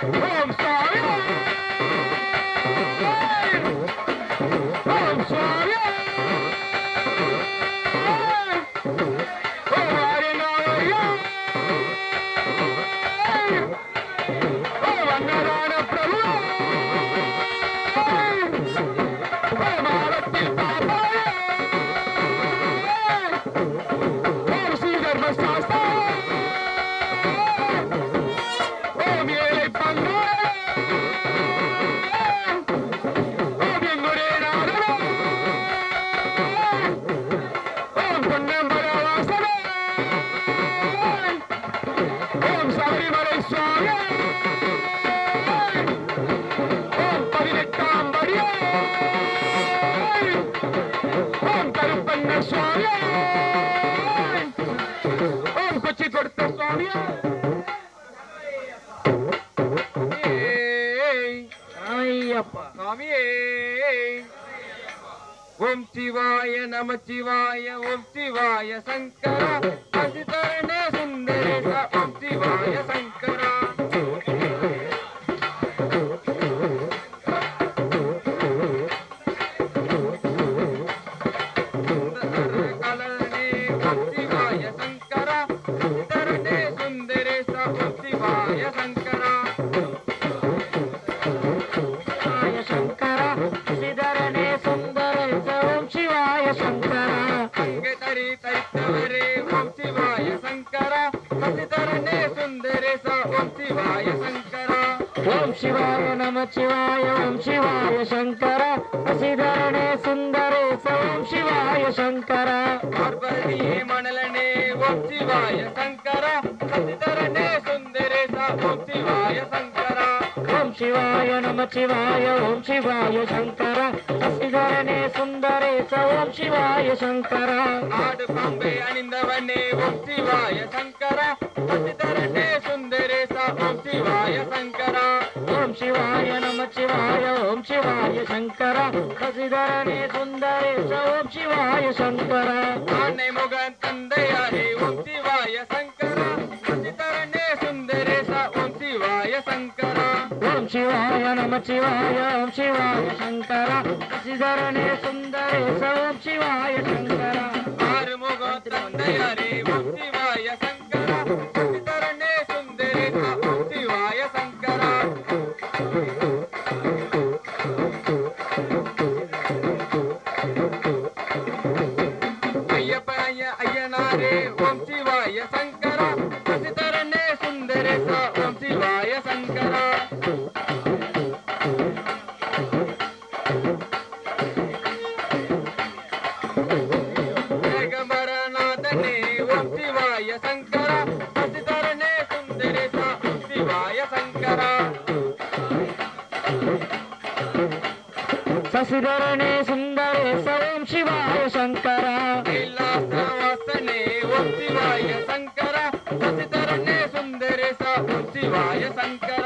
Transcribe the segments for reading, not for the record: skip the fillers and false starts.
ಓಂ ಸ್ವಾಮಿ ಓಂ ಸ್ವಾಮಿ ಓಂ ಹರಿನಾರಾಯಣ ಓಂ ಅನ್ನದಾನ ಪ್ರಭು ಓಂ ಆರತಿ ಪಾಪಾಯ ಓಂ ಶ್ರೀ ಧರ್ಮಶಾಸ್ತ್ರ ಓಂ ಏಳೈ ಬಂಗಾರ ಓಂ ಎಂಗುರೇನಾದರ ಓಂ ಪೊನ್ನಂಬರ ವಾಸನ ಓಂ ಶಬರಿಮಲೈ ಸ್ವಾಮಿ ಓಂ பதினெட்டாம்படிய ஓம் கருப்பண்ண சுவாமி ஓம் கொச்சி கொடுத்த சுவாமி ஐயப்பா சுவாமியே ஓம் சிவாய நம சிவாய ஓம் சிவாய சங்கரா அசிதரணே சுந்தரேச ஓம் சிவாய சங்கரா ಶಿವಾಯ ನಮ ಶಿವಾಯ ಓಂ ಶಿವಾಯ ಶಂಕರ ಹಸಿಧರಣೆ ಸುಂದರೇಶ ಓಂ ಶಿವಾಯ ಶಂಕರ ಪಾರ್ವತಿಯೇ ಮಣಲನೆ ಓಂ ಶಿವಾಯ ಶಂಕರ ಹಸಿಧರಣೆ ಸುಂದರೇಶ ಓಂ ಶಿವಾಯ ಶಂಕರ ಓಂ ಶಿವಾಯ ನಮ ಶಿವಾಯ ಓಂ ಶಿವಾಯ ಶಂಕರ ಹಸಿಧರಣೆ ಸುಂದರೇಶ ಓಂ ಶಿವಾಯ ಶಂಕರ ಆಡು ಕೊಂಬೆ ಅಣಿಂದವನೇ ಓಂ ಶಿವಾಯ ಶಂಕರ ಹಸಿಧರಣೆ ಸುಂದರೇಶ ಓಂ ಶಿವಾಯ ಶಂಕರ ಓಂ ಶಿವಾಯ ನಮ ಶಿವಾಯ ಓಂ ಶಿವಾಯ ಶಂಕರ ಹಸಿಧರಣೆ ಸುಂದರೇಶ ಓಂ ಶಿವಾಯ ಶಂಕರ ಆನೆ ಮೊಗ ತಂದೆಯಾರೇ ಓಂ ಶಿವಾಯ ಶಂಕರ ಹಸಿಧರಣೆ ಸುಂದರೇಶ ಓಂ ಶಿವಾಯ ಶಂಕರ ಓಂ ಶಿವಾಯ ನಮ ಶಿವಾಯ ಓಂ ಶಿವಾಯ ಶಂಕರ ಹಸಿಧರಣೆ ಸುಂದರೇಶ ಓಂ ಶಿವಾಯ ಶಂಕರ ಆರು ಮೊಗ ತಂದೆಯಾರೇ ಓಂ ಶಿವಾಯ ಶಂಕರ ಹಸಿಧರಣೆ ಸುಂದರೇಶ ಓಂ ಶಿವಾಯ ಶಂಕರ ಅಯ್ಯನಾರೇ ಓಂ ಶಿವಾಯ ಶಂಕರ ಹಸಿಧರಣೆ ಸುಂದರೇಶ ಓಂ ಶಿವಾಯ ಶಂಕರ ಜಗಮರನಾಥನೇ ಓಂ ಶಿವಾಯ ಶಂಕರ ಹಸಿಧರಣೆ ಸುಂದರೇಶ ಓಂ ಶಿವಾಯ ಶಂಕರ ಹಸಿಧರಣೆ ಸುಂದರೇಶ ಓಂ ಶಿವಾಯ ಶಂಕರ ಕೈಲಾಸವಾಸನೆ ಓಂ ಶಿವಾಯ ಶಂಕರ ಹಸಿಧರಣೆ ಸುಂದರೇಶ ಓಂ ಶಿವಾಯ ಶಂಕರ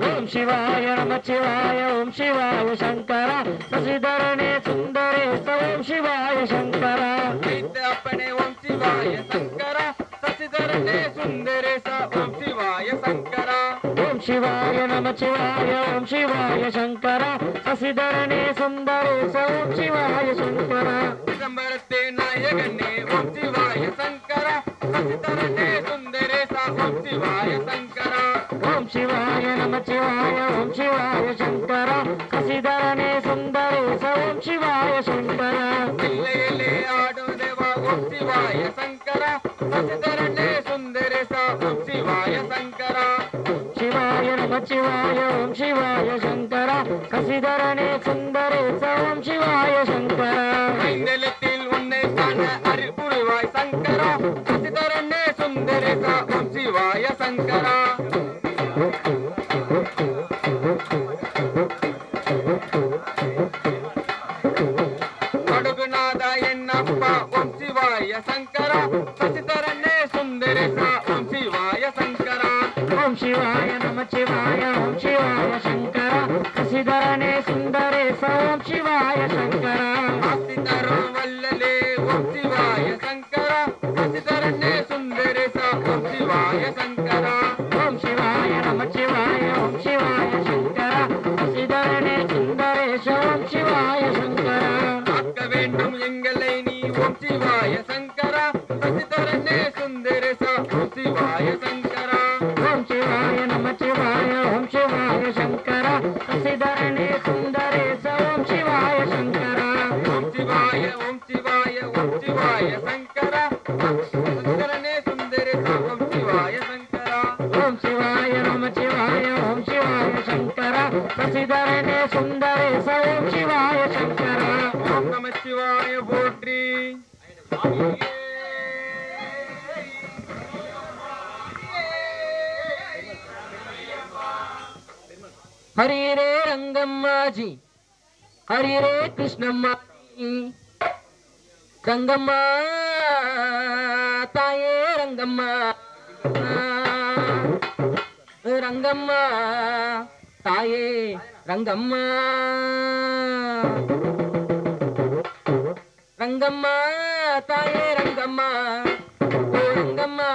ಓಂ ಶಿವಾಯ ನಮ ಶಿವಾಯ ಓಂ ಶಿವಾಯ ಶಂಕರ ಹಸಿಧರಣೆ ಸುಂದರೇಶ ಓಂ ಶಿವಾಯ ಶಂಕರ ಅಪ್ಪಣೆ ಓಂ ಶಿವಾಯ ಶಂಕರ ಹಸಿಧರಣೆ ಸುಂದರೇಶ ಓಂ ಶಿವಾಯ ಶಂಕರ ಓಂ ಶಿವಾಯ ನಮ ಶಿವಾಯ ಓಂ ಶಿವಾಯ ಶಂಕರ ಹಸಿಧರಣೆ ಸುಂದರೇಶ ಓಂ ಶಿವಾಯ ಶಂಕರ ಸಂಬರತೆ ನಾಯಕನೇ ಓಂ ಶಿವಾಯ ಶಂಕರ ಹಸಿಧರಣೆ ಸುಂದರೇಶ ಓಂ ಶಿವಾಯ ಶಂಕರ ಓಂ ಶಿವಾಯ ನಮ ಶಿವಾಯ ಓಂ ಶಿವಾಯ ಶಂಕರ ಹಸಿಧರಣೆ ಸುಂದರೇಶ ಓಂ ಶಿವಾಯ ಶಂಕರ ಎಲ್ಲೆಯಲ್ಲಿ ಆಡೋ ದೇವ ಓಂ ಶಿವಾಯ ಶಂಕರ ಹಸಿಧರಣೆ ಸುಂದರೇಶ ಓಂ ಶಿವಾಯ ಶಂಕರ ಶಿವಾಯ ನಮ ಶಿವಾಯ ಓಂ ಶಿವಾಯ ಶಂಕರ ಹಸಿಧರಣೆ ಸುಂದರೇಶ ಓಂ ಶಿವಾಯ ಶಂಕರ ಐಂದಲத்தில் உன்னை காண அறிவுருவாய் சங்கர ஹசிதரணே சுந்தரேச ஓம் சிவாய சங்கர அடுகுநாத என்னப்பா ஓம் சிவாய சங்கர ஹசிதரணே சுந்தரேச ஓம் சிவாய சங்கர ஓம் ಶಿವಾಯ ನಮ ಶಿವಾಯ ಓಂ ಶಿವಾಯ ಶಂಕರ ಹಸಿಧರಣೆ ಸುಂದರೇಶ ಓಂ ಶಿವಾಯ ಶಂಕರ ಹಸಿಧರೋ ವಲ್ಲಲೆ ಓಂ ಶಿವಾಯ ಶಂಕರ ಹಸಿಧರಣೆ ಸುಂದರೇಶ ಓಂ ಶಿವಾಯ ಶಂಕರ ಓಂ ಶಿವಾಯ ನಮ ಶಿವಾಯ ಓಂ ಶಿವಾಯ ಶಂಕರ ಹಸಿಧರಣೆ ಸುಂದರೇಶ ಓಂ ಶಿವಾಯ ಶಂಕರ காக்க வேண்டும் எங்களை நீ ஓம் சிவாய சங்கரா ஹசிதரணே சுந்தரேச ஓம் சிவாய சங்கரா ஓம் சிவாய நம சிவாய ஓம் சிவாய சங்கரா ஹசிதரணே சுந்தரேச ஓம் சிவாய சங்கரா ஓம் சிவாய ஓம் சிவாய ஓம் சிவாய சங்கரா ஹசிதரணே சுந்தரேச ஓம் சிவாய சங்கரா ஓம் சிவாய நம சிவாய ஓம் சிவாய சங்கரா ஹசிதரணே சுந்தரேச ஓம் சிவாய சங்கரா ஓம் நம சிவாய போற்றி हरे रे रंगम्मा जी हरे रे कृष्णम्मा रंगम्मा ताये रंगम्मा रंगम्मा ताये रंगम्मा रंगम्मा ताये रंगम्मा ओ रंगम्मा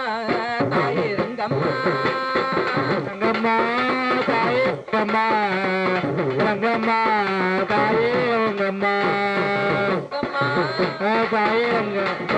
ताये रंगम्मा रंगम्मा ताये रंगम्मा रंगम्मा ताये रंगम्मा ताये रंगम्मा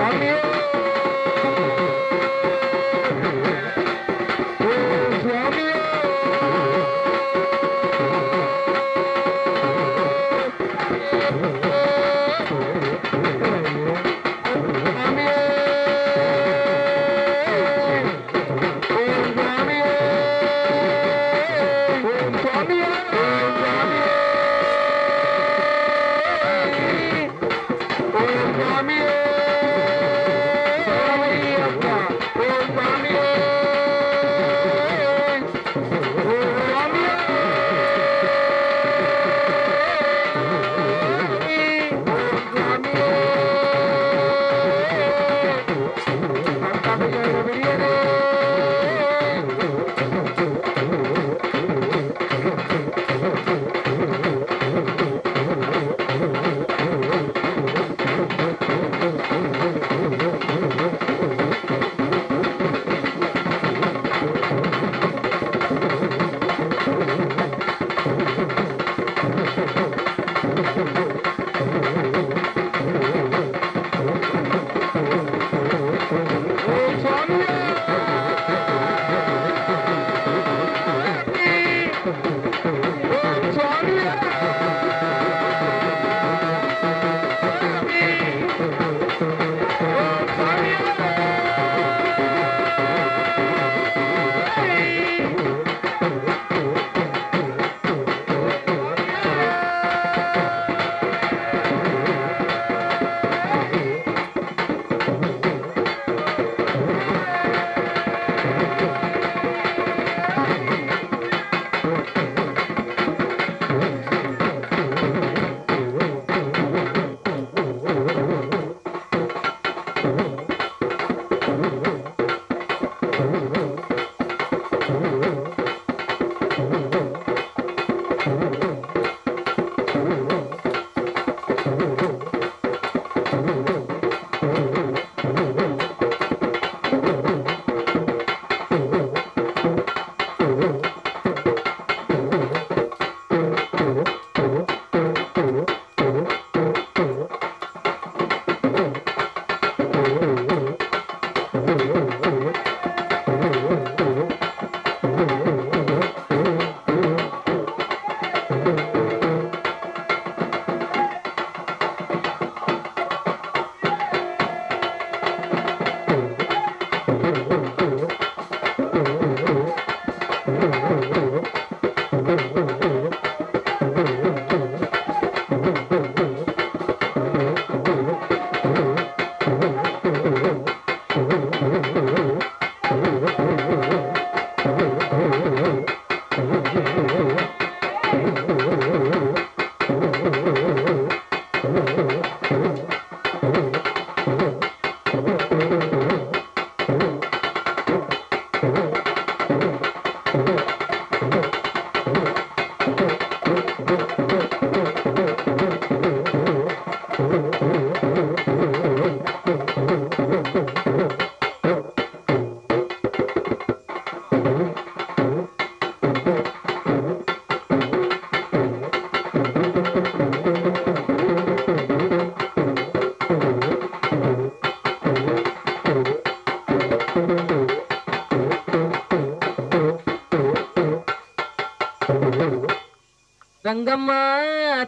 ರಂಗಮ್ಮ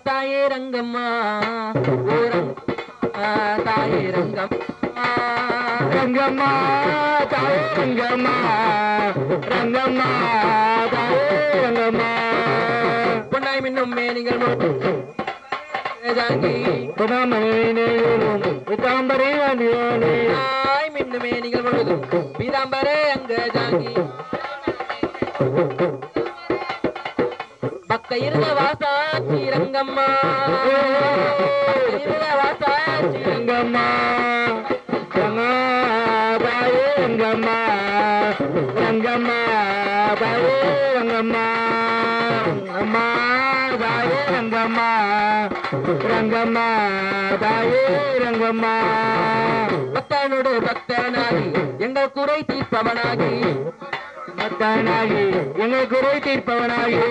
ತಾಯೇ ರಂಗಮ್ಮ ಓ ತಾಯೇ ರಂಗಮ್ಮ ರಂಗಮ್ಮ ತಾಯೇ ರಂಗಮ್ಮ ರಂಗಮ್ಮ ತಾಯೇ ರಂಗಮ್ಮ பொன்னாய் மின்னும் மேனிகள் ஜாங்கி பீதாம்பரே மின்னும் மேனிகள் முழுதும் பீதாம்பரே அங்க ஜாங்கி பக்த இருந்த வாசா ஸ்ரீரங்கம்மா இருந்த வாசா ஸ்ரீரங்கம்மா தாயே ரங்கம்மா ரங்கம்மா தாயே ரங்கம்மா அம்மா தாயே ரங்கம்மா ரங்கம்மா தாயே ரங்கம்மா பக்தனோடு பக்தனாகி எங்கள் குறை தீர்ப்பவனாகி பக்தனாகி எங்கள் குறை தீர்ப்பவனாகி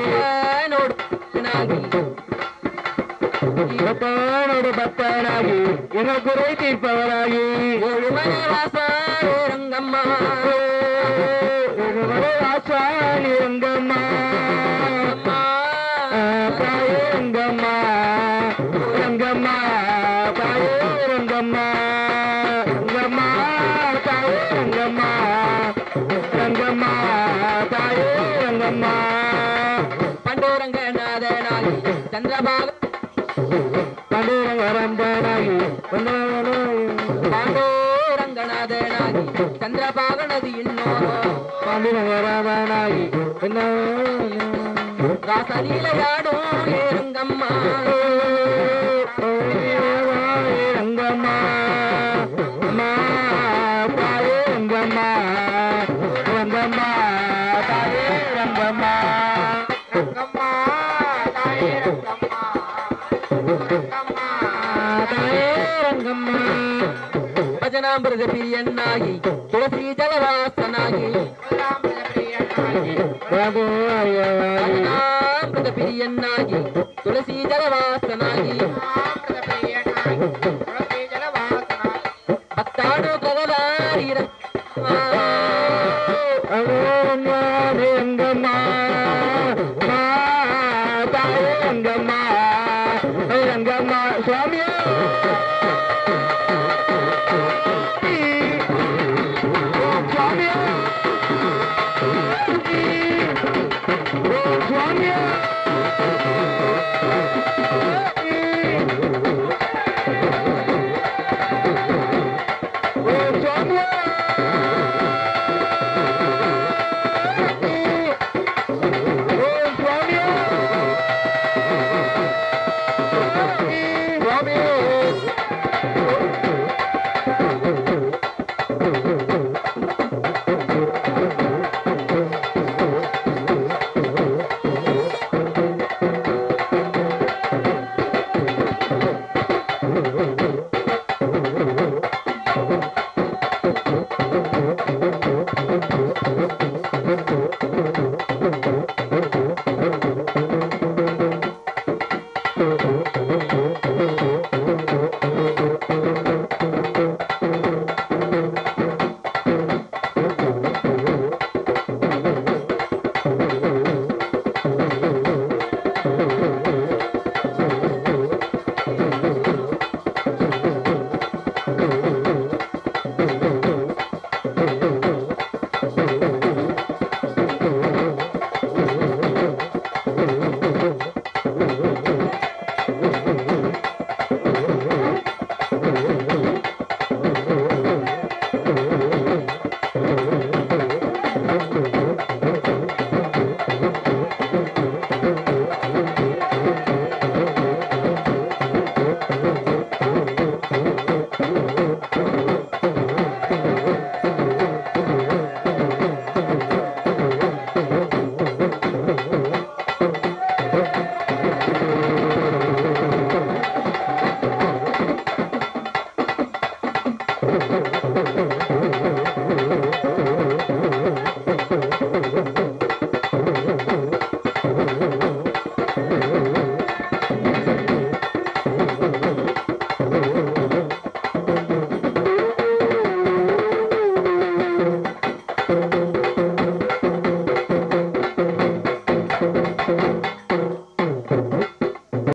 பக்தனோடு பக்தனாகி எங்கள் குறை தீர்ப்பவனாகி ஏழுமலை வாசாணி ரங்கம்மா ஏழுமலை வாசாணி ரங்கம்மா தாயே ரங்கம்மா ரங்கம்மா தாயே ரங்கம்மா ரங்கம்மா தாயே ரங்கம்மா ரங்கம்மா தாயே ரங்கம்மா பண்டோரங்கநாதனாகி சந்திரபாக பண்டோரங்கநாதனாகி பாண்டோரங்கநாதனாகி சந்திரபாக நதி இன்னொரு பாண்டோரங்கநாதனாகி ராசலீலையாடும் ரங்கம்மா ரங்கம்மா அம்மா தாயே ரங்கம்மா ரங்கம்மா தாயே ரங்கம்மா ரங்கம்மா தாயே ரங்கம்மா ரங்கம்மா தாயே ரங்கம்மா ಭಜನಾಮೃತ ಪ್ರಿಯನ್ನಾಗಿ ತುಳಸಿ ಜಲವಾಸನಾಗಿ ಭಜನಾಮೃತ ಪ್ರಿಯನ್ನಾಗಿ ತುಳಸಿ ಜಲವಾಸನಾಗಿ ಭಕ್ತಾಡು ಕಗಲಾರಿ ರಂಗಮ್ಮ ತಾಯಿ ರಂಗಮ್ಮ ರಂಗಮ್ಮ ಸ್ವಾಮಿ